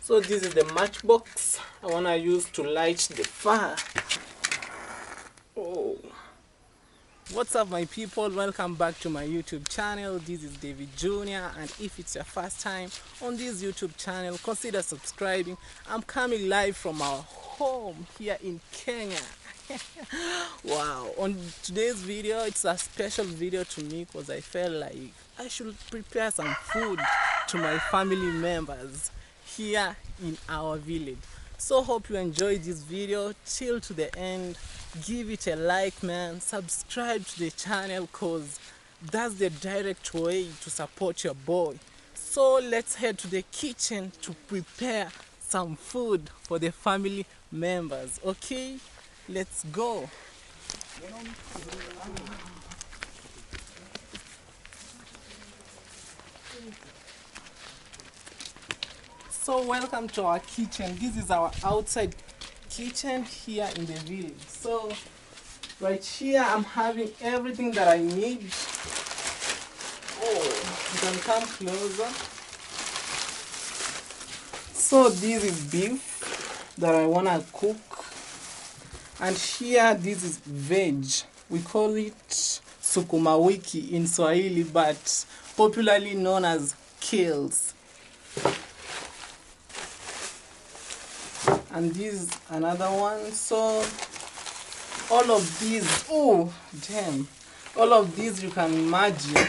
So this is the matchbox I want to use to light the fire. Oh, what's up my people, welcome back to my YouTube channel. This is Davy Jnr, and if it's your first time on this YouTube channel, consider subscribing. I'm coming live from our home here in Kenya. Wow, on today's video, it's a special video to me because I felt like I should prepare some food to my family members here in our village. So hope you enjoy this video till to the end. Give it a like, man, subscribe to the channel cause that's the direct way to support your boy. So let's head to the kitchen to prepare some food for the family members. Okay, let's go. So welcome to our kitchen. This is our outside kitchen here in the village. So right here I'm having everything that I need. Oh, you can come closer. So this is beef that I want to cook, and here this is veg. We call it sukuma wiki in Swahili, but popularly known as kales. And this is another one. So all of these, oh damn, all of these you can imagine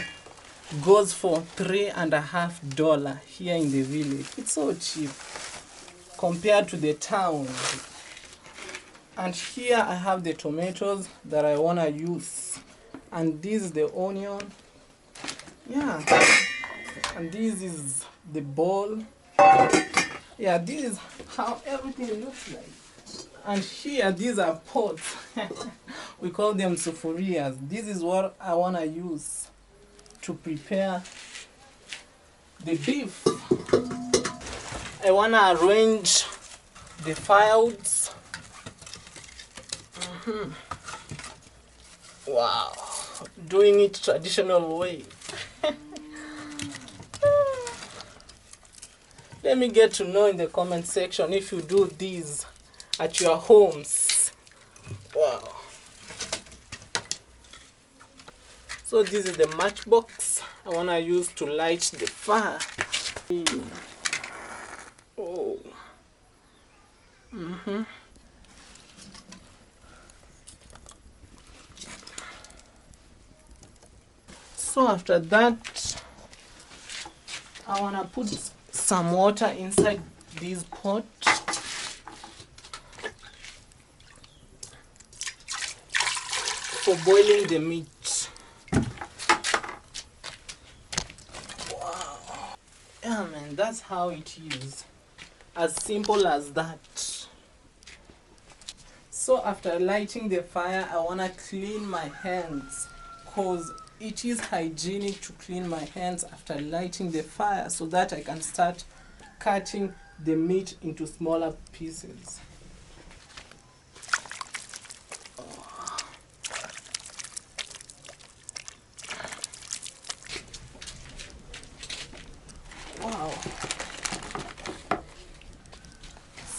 goes for $3.50 here in the village. It's so cheap compared to the town. And here I have the tomatoes that I want to use, and this is the onion, yeah, and this is the bowl. Yeah, this is how everything looks like. And here, these are pots. We call them sufurias. This is what I want to use to prepare the beef. I want to arrange the firewoods. Wow, doing it traditional way. Let me get to know in the comment section if you do these at your homes. Wow. So this is the matchbox I want to use to light the fire. Oh. So after that, I want to put some water inside this pot. For boiling the meat. Wow. Yeah man, that's how it is. As simple as that. So after lighting the fire, I want to clean my hands because it is hygienic to clean my hands after lighting the fire so that I can start cutting the meat into smaller pieces. Wow.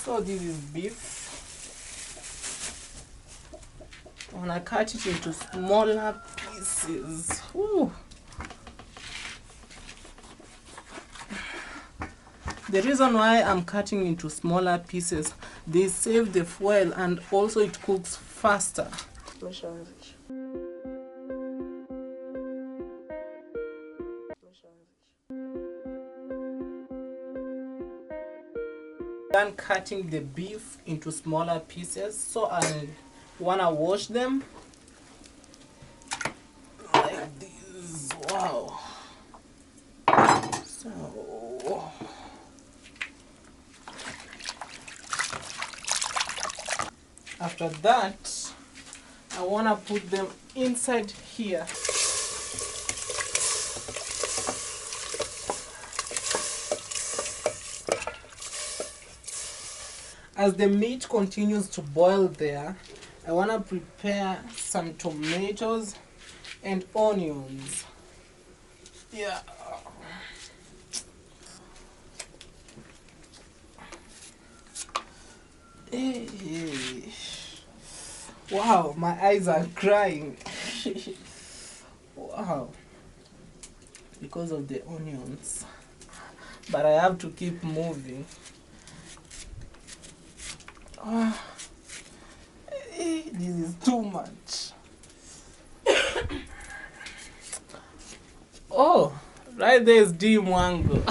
So this is beef. I want to cut it into smaller pieces. Ooh. The reason why I'm cutting into smaller pieces, they save the fuel and also it cooks faster. Done cutting the beef into smaller pieces, so I want to wash them like this. Wow. So after that, I want to put them inside here. As the meat continues to boil there, I want to prepare some tomatoes and onions. Yeah. Yeah. Wow, my eyes are crying. Wow. Because of the onions. But I have to keep moving. Ah. This is too much. Oh, right there is D Mwango.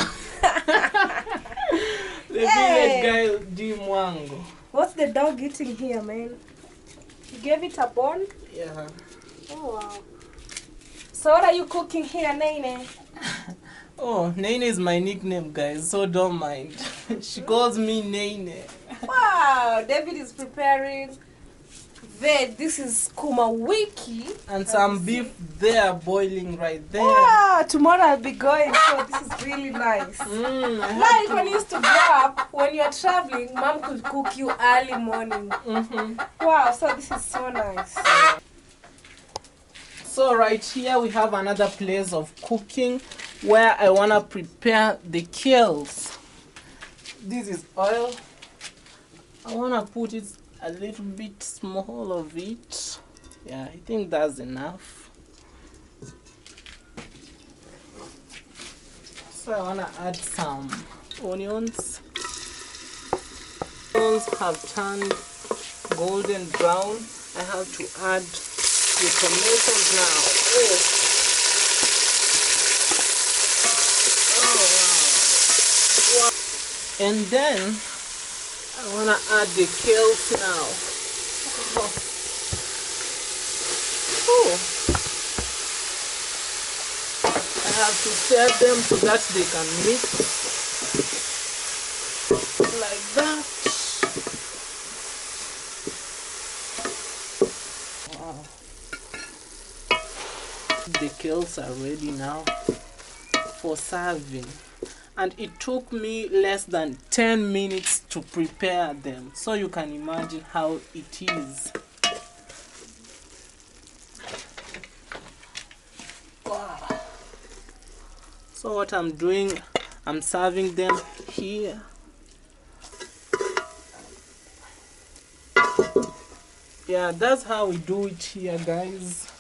The village guy D Mwango. What's the dog eating here, man? You gave it a bone? Yeah. Oh, wow. So what are you cooking here, Nene? Oh, Nene is my nickname, guys, so don't mind. She calls me Nene. Wow, David is preparing veg. This is kuma wiki. And some beef there boiling right there. Wow, tomorrow I'll be going, so this is really nice. Like when you used to grow up, when you're traveling, mom could cook you early morning. Wow, so this is so nice. So right here we have another place of cooking where I want to prepare the kales. This is oil. I want to put it a little bit small of it. Yeah, I think that's enough. So I want to add some onions. Onions have turned golden brown. I have to add the tomatoes now. Oh, wow. And then I want to add the kales now. Oh. I have to stir them so that they can mix like that. Wow. The kales are ready now for serving. And it took me less than 10 minutes to prepare them. So you can imagine how it is. Wow. So what I'm doing, I'm serving them here. Yeah, that's how we do it here, guys.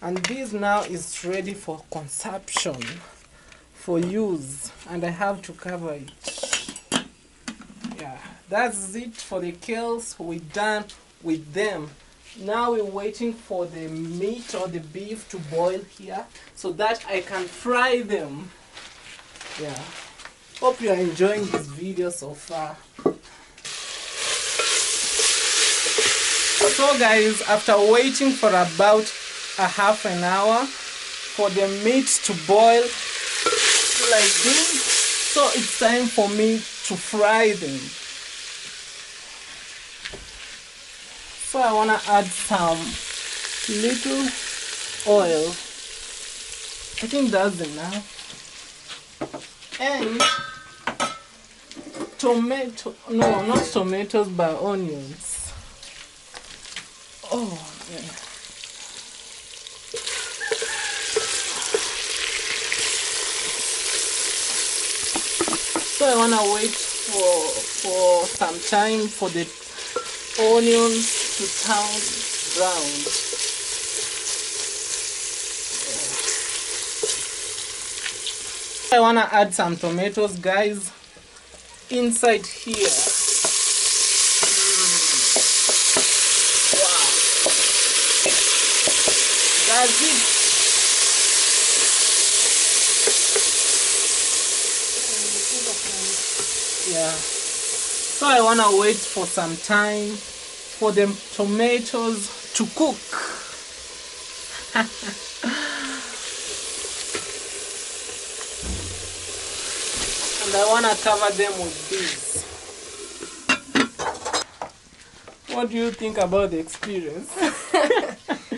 And this now is ready for consumption, for use, and I have to cover it. Yeah, that's it for the kales. We're done with them. Now we're waiting for the meat or the beef to boil here so that I can fry them. Yeah, hope you are enjoying this video so far. So guys, after waiting for about a half an hour for the meat to boil like this, so it's time for me to fry them. So I want to add some little oil. I think that's enough. And tomato, no, not tomatoes, but onions. Oh, yeah. So I want to wait for some time for the onions to turn brown. I want to add some tomatoes, guys, inside here. Wow. That's it. Yeah. So I want to wait for some time for the tomatoes to cook. And I want to cover them with this. What do you think about the experience?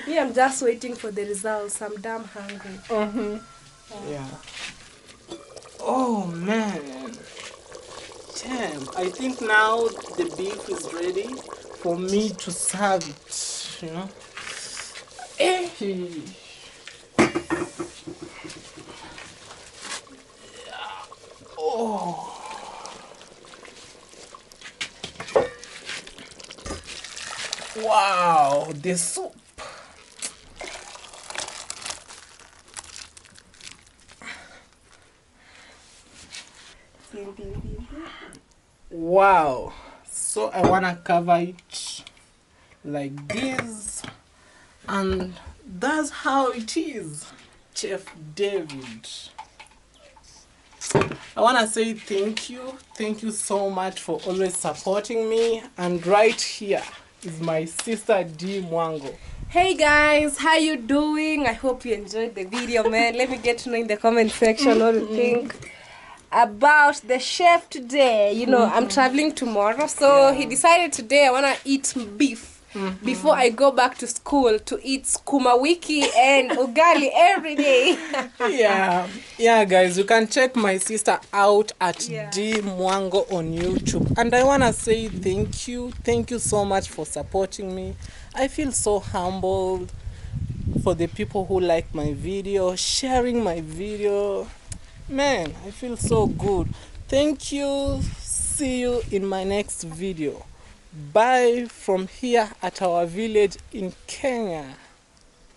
Me, I'm just waiting for the results. I'm damn hungry. Yeah. Oh man. Damn. I think now the beef is ready for me to serve it, you know. Oh. Wow, the soup. Wow. So I wanna cover it like this, and that's how it is. Chef David, I want to say thank you so much for always supporting me. And right here is my sister D Mwango. Hey guys, how you doing? I hope you enjoyed the video, man. Let me get to know in the comment section what you think about the chef today. You know, I'm traveling tomorrow, so he decided today I want to eat beef before I go back to school to eat skuma wiki and ugali every day. yeah guys, you can check my sister out at D Mwango on YouTube. And I want to say thank you so much for supporting me. I feel so humbled for the people who like my video, sharing my video. Man, I feel so good. Thank you. See you in my next video. Bye from here at our village in Kenya.